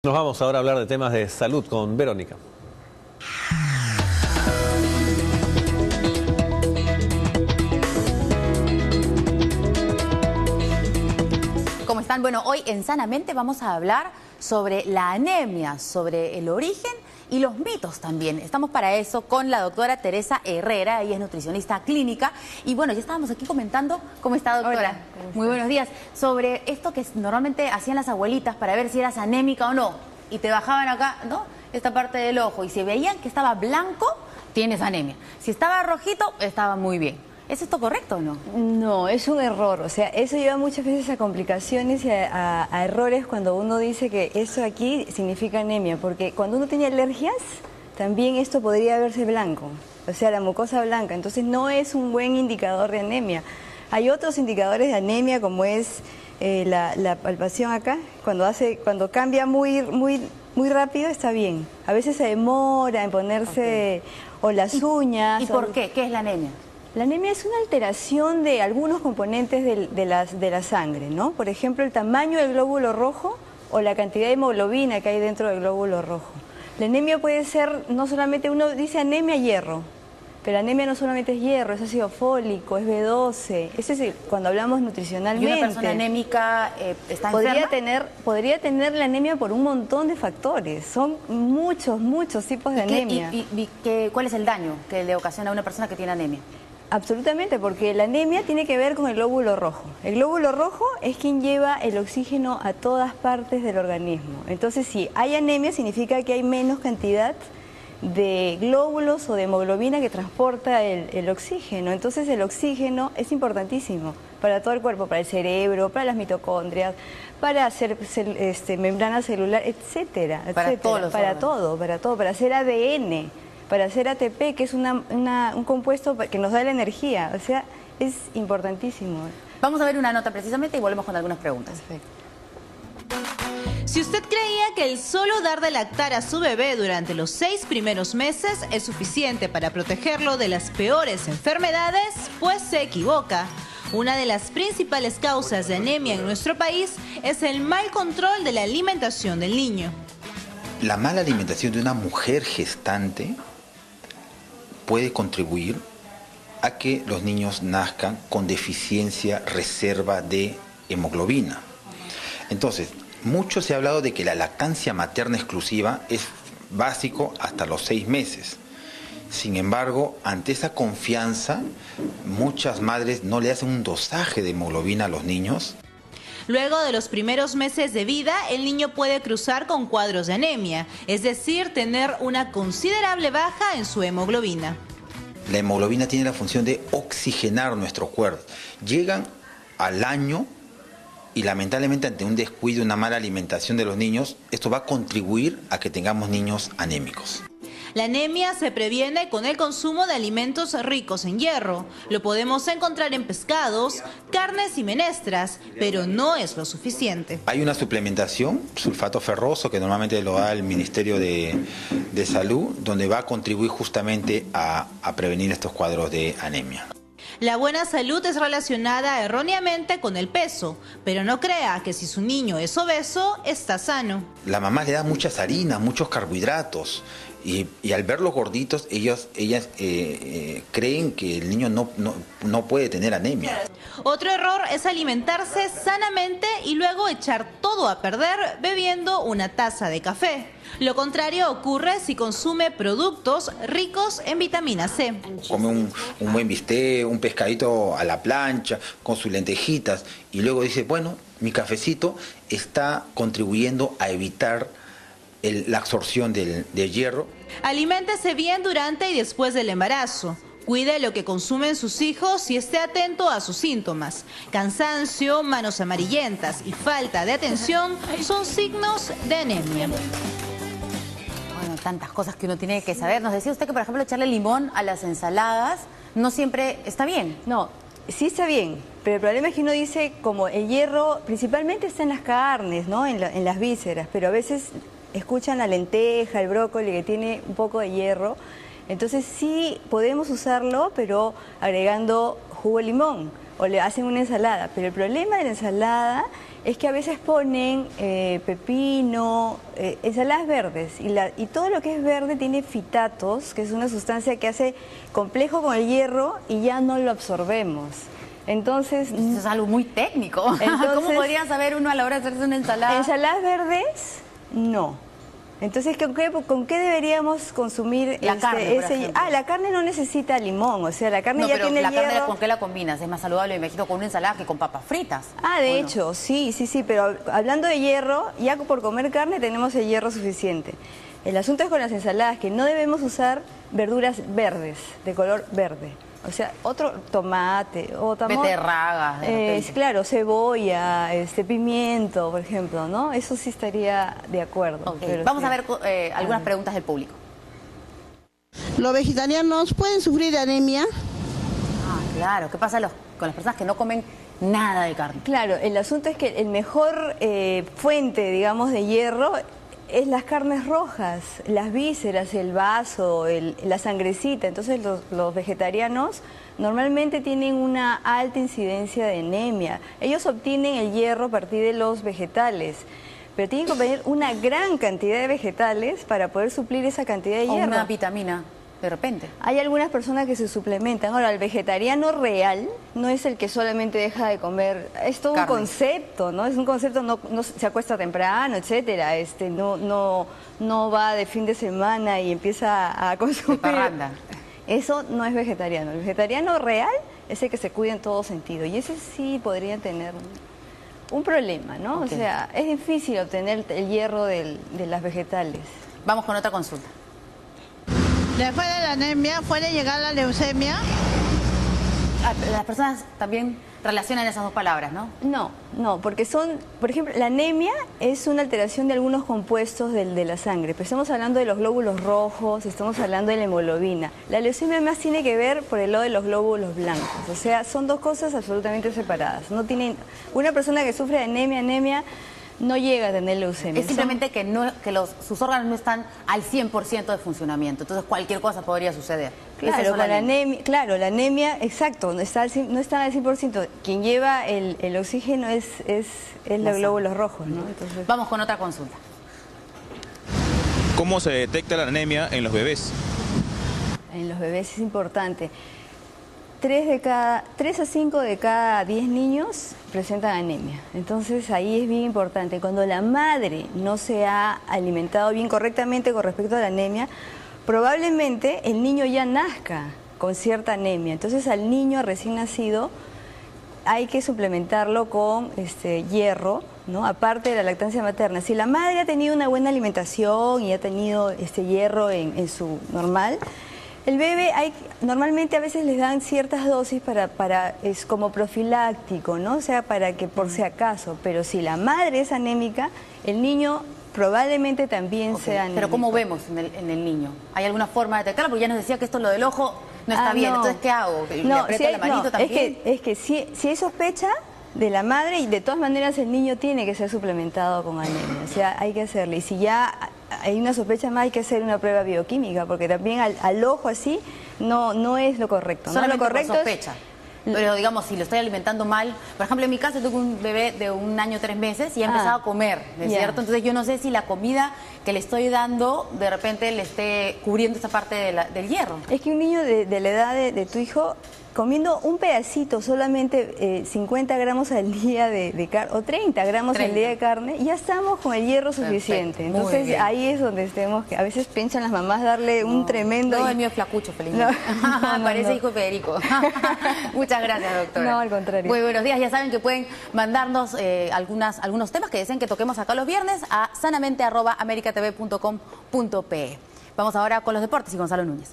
Nos vamos ahora a hablar de temas de salud con Verónica. ¿Cómo están? Bueno, hoy en Sanamente vamos a hablar sobre la anemia, sobre el origen y los mitos también. Estamos para eso con la doctora Teresa Herrera, ella es nutricionista clínica. Y bueno, ya estábamos aquí comentando, ¿cómo está, doctora? Hola, muy buenos días. Sobre esto que normalmente hacían las abuelitas para ver si eras anémica o no. Y te bajaban acá, ¿no? Esta parte del ojo. Y si veían que estaba blanco, tienes anemia. Si estaba rojito, estaba muy bien. ¿Es esto correcto o no? No, es un error. O sea, eso lleva muchas veces a complicaciones y a errores cuando uno dice que eso aquí significa anemia. Porque cuando uno tiene alergias, también esto podría verse blanco. O sea, la mucosa blanca. Entonces no es un buen indicador de anemia. Hay otros indicadores de anemia como es la palpación acá. Cuando cambia muy rápido está bien. A veces se demora en ponerse o las uñas. ¿Y por qué? ¿Qué es la anemia? La anemia es una alteración de algunos componentes de la sangre, ¿no? Por ejemplo, el tamaño del glóbulo rojo o la cantidad de hemoglobina que hay dentro del glóbulo rojo. La anemia puede ser, no solamente, uno dice anemia hierro, pero la anemia no solamente es hierro, es ácido fólico, es B12. Eso es cuando hablamos nutricionalmente. ¿Y una persona anémica está enferma? Podría tener la anemia por un montón de factores. Son muchos tipos de anemia. ¿Cuál es el daño que le ocasiona a una persona que tiene anemia? Absolutamente, porque la anemia tiene que ver con el glóbulo rojo. El glóbulo rojo es quien lleva el oxígeno a todas partes del organismo. Entonces, si hay anemia, significa que hay menos cantidad de glóbulos o de hemoglobina que transporta el oxígeno. Entonces, el oxígeno es importantísimo para todo el cuerpo, para el cerebro, para las mitocondrias, para hacer membrana celular, etcétera. Para todo, para hacer ADN. Para hacer ATP, que es un compuesto que nos da la energía. O sea, es importantísimo. Vamos a ver una nota precisamente y volvemos con algunas preguntas. Perfecto. Si usted creía que el solo dar de lactar a su bebé durante los 6 primeros meses es suficiente para protegerlo de las peores enfermedades, pues se equivoca. Una de las principales causas de anemia en nuestro país es el mal control de la alimentación del niño. La mala alimentación de una mujer gestante puede contribuir a que los niños nazcan con deficiencia reserva de hemoglobina. Entonces, mucho se ha hablado de que la lactancia materna exclusiva es básico hasta los 6 meses. Sin embargo, ante esa confianza, muchas madres no le hacen un dosaje de hemoglobina a los niños. Luego de los primeros meses de vida, el niño puede cruzar con cuadros de anemia, es decir, tener una considerable baja en su hemoglobina. La hemoglobina tiene la función de oxigenar nuestro cuerpo. Llegan al año y lamentablemente ante un descuido, una mala alimentación de los niños, esto va a contribuir a que tengamos niños anémicos. La anemia se previene con el consumo de alimentos ricos en hierro. Lo podemos encontrar en pescados, carnes y menestras, pero no es lo suficiente. Hay una suplementación, sulfato ferroso, que normalmente lo da el Ministerio de Salud, donde va a contribuir justamente a prevenir estos cuadros de anemia. La buena salud es relacionada erróneamente con el peso, pero no crea que si su niño es obeso, está sano. La mamá le da muchas harinas, muchos carbohidratos, y al verlos gorditos, ellas creen que el niño no puede tener anemia. Otro error es alimentarse sanamente y luego echar todo a perder bebiendo una taza de café. Lo contrario ocurre si consume productos ricos en vitamina C. Come un buen bistec, un pescadito a la plancha, con sus lentejitas, y luego dice, bueno, mi cafecito está contribuyendo a evitar la absorción del hierro. Aliméntese bien durante y después del embarazo. Cuide lo que consumen sus hijos y esté atento a sus síntomas. Cansancio, manos amarillentas y falta de atención son signos de anemia. Bueno, tantas cosas que uno tiene que saber. Nos decía usted que, por ejemplo, echarle limón a las ensaladas no siempre está bien. No, sí está bien, pero el problema es que uno dice, como el hierro principalmente está en las carnes, ¿no? En las vísceras, pero a veces escuchan la lenteja, el brócoli, que tiene un poco de hierro. Entonces sí podemos usarlo, pero agregando jugo de limón o le hacen una ensalada. Pero el problema de la ensalada es que a veces ponen pepino, ensaladas verdes, y todo lo que es verde tiene fitatos, que es una sustancia que hace complejo con el hierro y ya no lo absorbemos. Entonces, eso es algo muy técnico. Entonces, ¿cómo podría saber uno a la hora de hacerse una ensalada? Ensaladas verdes, no. Entonces, ¿con qué deberíamos consumir la carne, por ejemplo? La carne no necesita limón, o sea, la carne ya pero tiene la hierro. carne, ¿con qué la combinas? Es más saludable, me imagino, con una ensalada que con papas fritas. De hecho, sí, pero hablando de hierro, ya por comer carne tenemos el hierro suficiente. El asunto es con las ensaladas, que no debemos usar verduras verdes, de color verde. O sea, otro tomate o beterragas, claro, cebolla, pimiento, por ejemplo, ¿no? Eso sí estaría de acuerdo. Okay. Vamos a ver algunas preguntas del público. ¿Los vegetarianos pueden sufrir de anemia? Claro. ¿Qué pasa con las personas que no comen nada de carne? Claro, el asunto es que el mejor fuente, digamos, de hierro es las carnes rojas, las vísceras, el vaso, la sangrecita. Entonces los vegetarianos normalmente tienen una alta incidencia de anemia. Ellos obtienen el hierro a partir de los vegetales, pero tienen que obtener una gran cantidad de vegetales para poder suplir esa cantidad de hierro. O una vitamina, de repente. Hay algunas personas que se suplementan. Ahora, el vegetariano real no es el que solamente deja de comer. Es todo un concepto, ¿no? Es un concepto, no se acuesta temprano, etcétera. No va de fin de semana y empieza a consumir. Parranda. Eso no es vegetariano. El vegetariano real es el que se cuida en todo sentido. Y ese sí podría tener un problema, ¿no? Okay. O sea, es difícil obtener el hierro de las vegetales. Vamos con otra consulta. Después de la anemia, ¿puede llegar la leucemia? Las personas también relacionan esas dos palabras, ¿no? No, porque por ejemplo, la anemia es una alteración de algunos compuestos de la sangre, pero estamos hablando de los glóbulos rojos, estamos hablando de la hemoglobina. La leucemia más tiene que ver por el lado de los glóbulos blancos, o sea, son dos cosas absolutamente separadas. Una persona que sufre de anemia no llega a tener leucemia. Es simplemente que sus órganos no están al 100% de funcionamiento, entonces cualquier cosa podría suceder. Claro, con la anemia, exacto, no está al 100%. Quien lleva el oxígeno es los glóbulos rojos, ¿no? Entonces... Vamos con otra consulta. ¿Cómo se detecta la anemia en los bebés? En los bebés es importante. 3 a 5 de cada 10 niños presentan anemia. Entonces ahí es bien importante. Cuando la madre no se ha alimentado bien correctamente con respecto a la anemia, probablemente el niño ya nazca con cierta anemia. Entonces al niño recién nacido hay que suplementarlo con hierro, ¿no? Aparte de la lactancia materna. Si la madre ha tenido una buena alimentación y ha tenido hierro en su normal, el bebé normalmente a veces les dan ciertas dosis es como profiláctico, ¿no? O sea, para que por si acaso. Pero si la madre es anémica, el niño probablemente también sea anémico. Pero ¿cómo vemos en el niño? ¿Hay alguna forma de detectarlo? Porque ya nos decía que esto lo del ojo no está bien. Entonces, ¿qué hago? ¿Le aprieto la manito también? Es que si hay sospecha de la madre, y de todas maneras el niño tiene que ser suplementado con anemia. O sea, hay que hacerle. Y si ya hay una sospecha más, hay que hacer una prueba bioquímica, porque también al ojo así no es lo correcto. Solamente lo correcto por sospecha. Pero digamos, si lo estoy alimentando mal, por ejemplo, en mi caso tuve un bebé de 1 año 3 meses y ha empezado a comer, ¿no es cierto? Entonces yo no sé si la comida que le estoy dando de repente le esté cubriendo esta parte del hierro. Es que un niño de la edad de tu hijo, comiendo un pedacito, solamente 50 gramos al día de carne, o 30 gramos al día de carne, ya estamos con el hierro suficiente. Perfecto. Entonces ahí es donde tenemos que, a veces piensan las mamás darle un tremendo... No, el mío es flacucho, felizmente. Parece hijo de Federico. Muchas gracias, doctora. No, al contrario. Muy buenos días. Ya saben que pueden mandarnos algunos temas que deseen que toquemos acá los viernes a sanamente@americatv.com.pe. Vamos ahora con los deportes y Gonzalo Núñez.